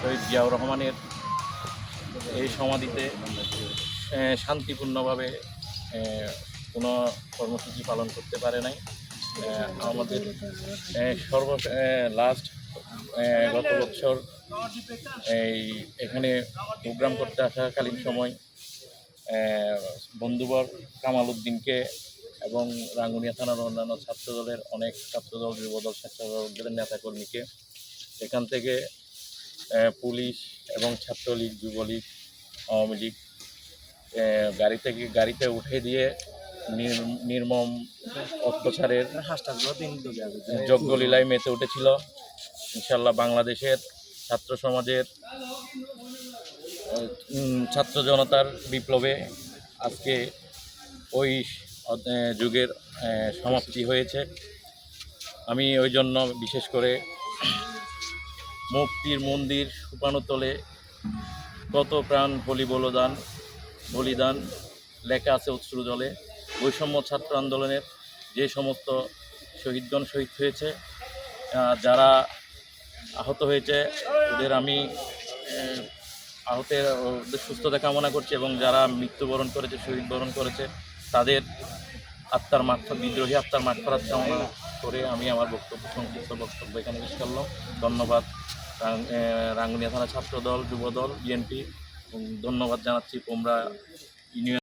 শহীদ জিয়াউর রহমানের এই সমাধিতে শান্তিপূর্ণভাবে কোনো কর্মসূচি পালন করতে পারে নাই। আমাদের লাস্ট গত বছর এখানে প্রোগ্রাম করতে আসাকালীন সময় বন্ধুবর কামাল উদ্দিনকে এবং রাঙ্গুনিয়া থানার অন্যান্য ছাত্রদলের অনেক ছাত্রদল, যুবদল, স্বেচ্ছাসেবকদের নেতাকর্মীকে এখান থেকে পুলিশ এবং ছাত্রলীগ, যুবলীগ, আওয়ামী লীগ গাড়িতে উঠে দিয়ে নির্মম অত্যাচারের যজ্ঞলীলায় মেতে উঠেছিল। ইনশাল্লাহ বাংলাদেশের ছাত্র সমাজের ছাত্র জনতার বিপ্লবে আজকে ওই যুগের সমাপ্তি হয়েছে। আমি ওই জন্য বিশেষ করে মুক্তির মন্দির সুপানোতলে কত প্রাণ বলিদান লেখা আছে অশ্রু জলে। বৈষম্য ছাত্র আন্দোলনের যে সমস্ত শহীদগণ শহীদ হয়েছে, যারা আহত হয়েছে ওদের আমি ওদের সুস্থতা কামনা করছি, এবং যারা মৃত্যুবরণ করেছে, শহীদ বরণ করেছে, তাদের বিদ্রোহী আত্মার মাগফিরাত কামনা করে আমি আমার সংক্ষিপ্ত বক্তব্য এখানে শেষ করলাম। ধন্যবাদ রাঙ্গুনিয়া থানা ছাত্রদল, যুবদল, বিএনপি, এবং ধন্যবাদ জানাচ্ছি পোমরা ইউনিয়ন